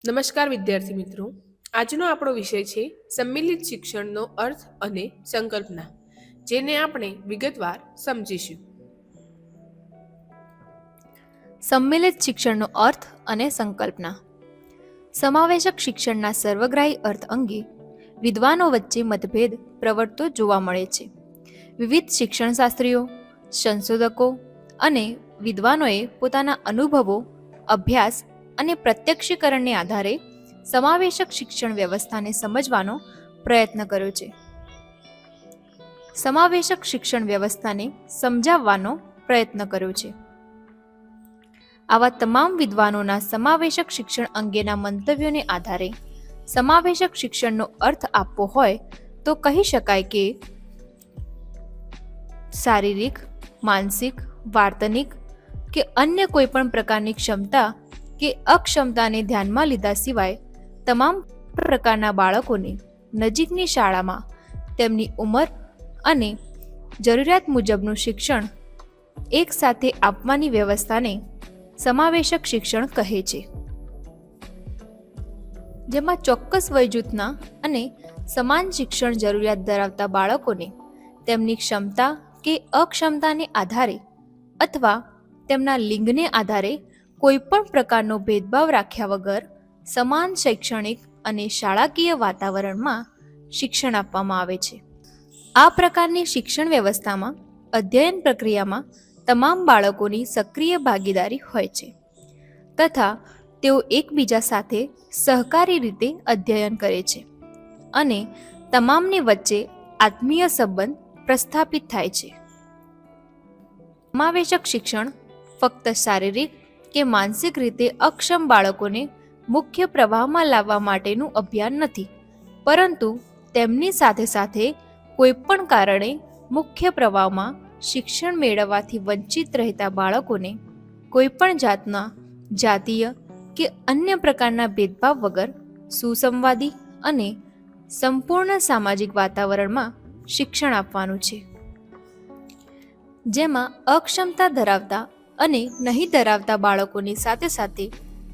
નમસ્કાર વિદ્યાર્થી મિત્રો. આજનો આપણો વિષય છે સંમિલિત શિક્ષણનો અર્થ અને સંકલ્પના, જેને આપણે વિગતવાર સમજીશું. સંમિલિત શિક્ષણનો અર્થ અને સંકલ્પના. સમાવેશક શિક્ષણના સર્વગ્રાહી અર્થ અંગે વિદ્વાનો વચ્ચે મતભેદ પ્રવર્તતો જોવા મળે છે. વિવિધ શિક્ષણશાસ્ત્રીઓ, સંશોધકો અને વિદ્વાનોએ પોતાના અનુભવો, અભ્યાસ અને પ્રત્યક્ષીકરણને આધારે સમાવેશક શિક્ષણ વ્યવસ્થાને સમજવાનો પ્રયત્ન કર્યો છે. સમાવેશક શિક્ષણ વ્યવસ્થાને સમજાવવાનો પ્રયત્ન કર્યો છે. આવા તમામ વિદ્વાનોના સમાવેશક શિક્ષણ અંગેના મંતવ્યોને આધારે સમાવેશક શિક્ષણનો અર્થ આપવો હોય તો કહી શકાય કે શારીરિક, માનસિક, વાર્તનિક કે અન્ય કોઈ પણ પ્રકારની ક્ષમતા કે અક્ષમતાને ધ્યાનમાં લીધા સિવાય તમામ પ્રકારના બાળકોને નજીકની શાળામાં તેમની ઉંમર અને જરૂરિયાત મુજબનું શિક્ષણ એક સાથે આપવાની વ્યવસ્થાને સમાવેશક શિક્ષણ કહે છે, જેમાં ચોક્કસ વય જૂથના અને સમાન શિક્ષણ જરૂરિયાત ધરાવતા બાળકોને તેમની ક્ષમતા કે અક્ષમતાને આધારે અથવા તેમના લિંગને આધારે કોઈ પણ પ્રકારનો ભેદભાવ રાખ્યા વગર સમાન શૈક્ષણિક અને શાળાકીય વાતાવરણમાં શિક્ષણ આપવામાં આવે છે. આ પ્રકારની શિક્ષણ વ્યવસ્થામાં અધ્યયન પ્રક્રિયામાં તમામ બાળકોની સક્રિય ભાગીદારી હોય છે તથા તેઓ એકબીજા સાથે સહકારી રીતે અધ્યયન કરે છે અને તમામની વચ્ચે આત્મીય સંબંધ પ્રસ્થાપિત થાય છે. સમાવેશક શિક્ષણ ફક્ત શારીરિક કે માનસિક રીતે અક્ષમ બાળકોને મુખ્ય પ્રવાહમાં લાવવા માટેનું અભિયાન નથી, પરંતુ તેમની સાથે સાથે કોઈ પણ કારણે મુખ્ય પ્રવાહમાં શિક્ષણ મેળવવાથી વંચિત રહેતા બાળકોને કોઈ પણ જાતના જાતીય કે અન્ય પ્રકારના ભેદભાવ વગર સુસંવાદી અને સંપૂર્ણ સામાજિક વાતાવરણમાં શિક્ષણ આપવાનું છે, જેમાં અક્ષમતા ધરાવતા અને નહીં ધરાવતા બાળકોની સાથે સાથે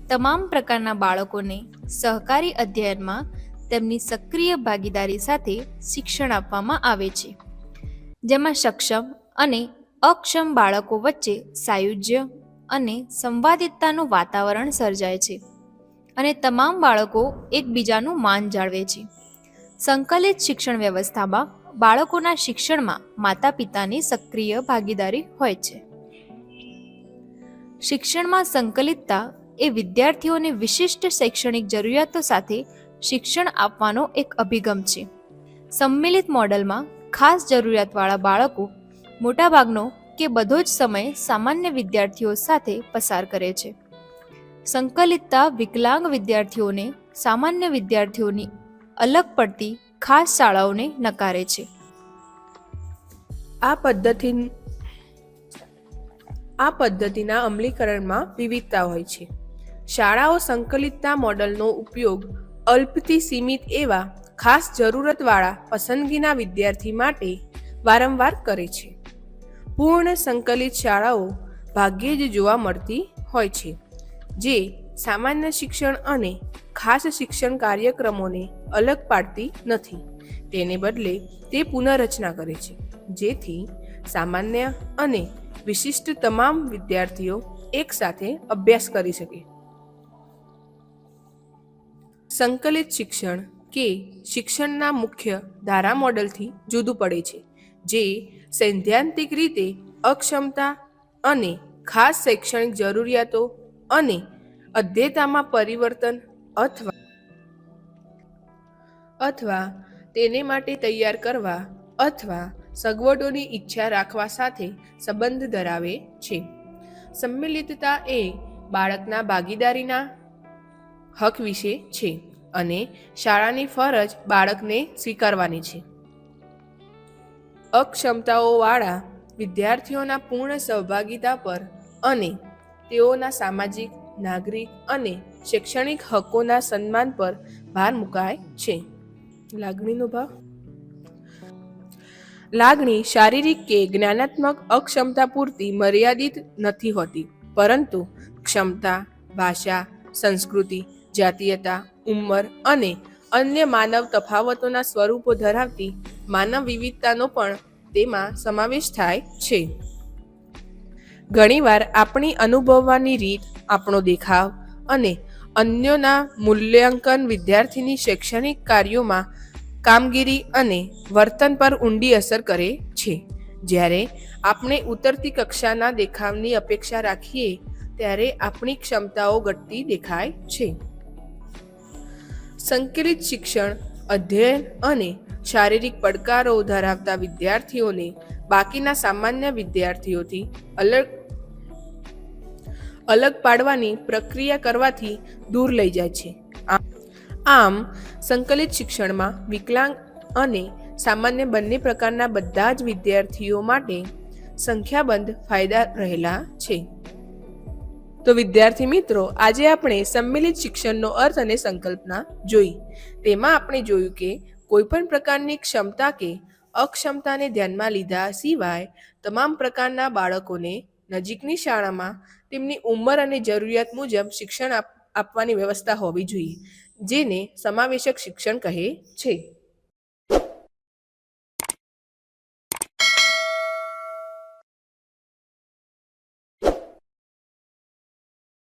તમામ પ્રકારના બાળકોને સહકારી અધ્યયનમાં તેમની સક્રિય ભાગીદારી સાથે શિક્ષણ આપવામાં આવે છે, જેમાં સક્ષમ અને અક્ષમ બાળકો વચ્ચે સાયુજ્ય અને સંવાદિતાનું વાતાવરણ સર્જાય છે અને તમામ બાળકો એકબીજાનું માન જાળવે છે. સંકલિત શિક્ષણ વ્યવસ્થામાં બાળકોના શિક્ષણમાં માતા પિતાની સક્રિય ભાગીદારી હોય છે. શિક્ષણમાં સંકલિતતા એ વિદ્યાર્થીઓને વિશિષ્ટ શૈક્ષણિક જરૂરિયાતો સાથે શિક્ષણ આપવાનો એક અભિગમ છે. સંમિલિત મોડેલમાં ખાસ જરૂરિયાતવાળા બાળકો મોટાભાગનો કે બધો જ સમય સામાન્ય વિદ્યાર્થીઓ સાથે પસાર કરે છે. સંકલિતતા વિકલાંગ વિદ્યાર્થીઓને સામાન્ય વિદ્યાર્થીઓની અલગ પડતી ખાસ શાળાઓને નકારે છે. આ પદ્ધતિના અમલીકરણમાં વિવિધતા હોય છે. શાળાઓ સંકલિતતા મોડલનો ઉપયોગ અલ્પથી સીમિત એવા ખાસ જરૂરતવાળા પસંદગીના વિદ્યાર્થી માટે વારંવાર કરે છે. પૂર્ણ સંકલિત શાળાઓ ભાગ્યે જ જોવા મળતી હોય છે, જે સામાન્ય શિક્ષણ અને ખાસ શિક્ષણ કાર્યક્રમોને અલગ પાડતી નથી. તેને બદલે તે પુનઃરચના કરે છે, જેથી સામાન્ય અને વિશિષ્ટ તમામ વિદ્યાર્થીઓ એકસાથે અભ્યાસ કરી શકે. સંકલિત શિક્ષણ કે શિક્ષણના મુખ્ય ધારા મોડલથી જુદું પડે છે, જે સૈદ્ધાંતિક રીતે અક્ષમતા અને ખાસ શૈક્ષણિક જરૂરિયાતો અને અધ્યયતામાં પરિવર્તન અથવા તેને માટે તૈયાર કરવા અથવા સગવડોની ઈચ્છા રાખવા સાથે સંબંધ ધરાવે છે. સંમિલિતતા એ બાળકના ભાગીદારીના હક વિશે છે અને શાળાની ફરજ બાળકને સ્વીકારવાની છે. અક્ષમતાઓવાળા વિદ્યાર્થીઓના પૂર્ણ સહભાગિતા પર અને તેઓના સામાજિક, નાગરિક અને શૈક્ષણિક હકોના સન્માન પર ભાર મુકાય છે. લાગણીનો ભાવ. લાગણી શારીરિક કે જ્ઞાનાત્મક અક્ષમતા પૂરતી મર્યાદિત નથી હોતી, પરંતુ ક્ષમતા, ભાષા, સંસ્કૃતિ જાતીયતા, ઉંમર અને અન્ય માનવ તફાવતોના સ્વરૂપો ધરાવતી માનવ વિવિધતાનો પણ તેમાં સમાવેશ થાય છે. ઘણીવાર આપણી અનુભવવાની રીત, આપણો દેખાવ અને અન્યોના મૂલ્યાંકન વિદ્યાર્થીની શૈક્ષણિક કાર્યોમાં કામગીરી અને વર્તન પર ઊંડી અસર કરે છે. જ્યારે આપણે ઉતરતી કક્ષાના દેખાવની અપેક્ષા રાખીએ ત્યારે આપણી ક્ષમતાઓ ઘટતી દેખાય છે. સંકલિત શિક્ષણ અધ્યયન અને શારીરિક પડકારો ધરાવતા વિદ્યાર્થીઓને બાકીના સામાન્ય વિદ્યાર્થીઓથી અલગ પાડવાની પ્રક્રિયા કરવાથી દૂર લઈ જાય છે. આમ સંકલિત શિક્ષણમાં વિકલાંગ અને સામાન્ય બંને પ્રકારના બધા જ વિદ્યાર્થીઓ માટે સંખ્યાબંધ ફાયદા રહેલા છે. તો વિદ્યાર્થી મિત્રો, આજે આપણે સંમિલિત શિક્ષણનો અર્થ અને સંકલ્પના જોઈ. તેમાં આપણે જોયું કે કોઈપણ પ્રકારની ક્ષમતા કે અક્ષમતાને ધ્યાનમાં લીધા સિવાય તમામ પ્રકારના બાળકોને નજીકની શાળામાં તેમની ઉંમર અને જરૂરિયાત મુજબ શિક્ષણ આપવાની વ્યવસ્થા હોવી જોઈએ, જેને સમાવેશક શિક્ષણ કહે છે.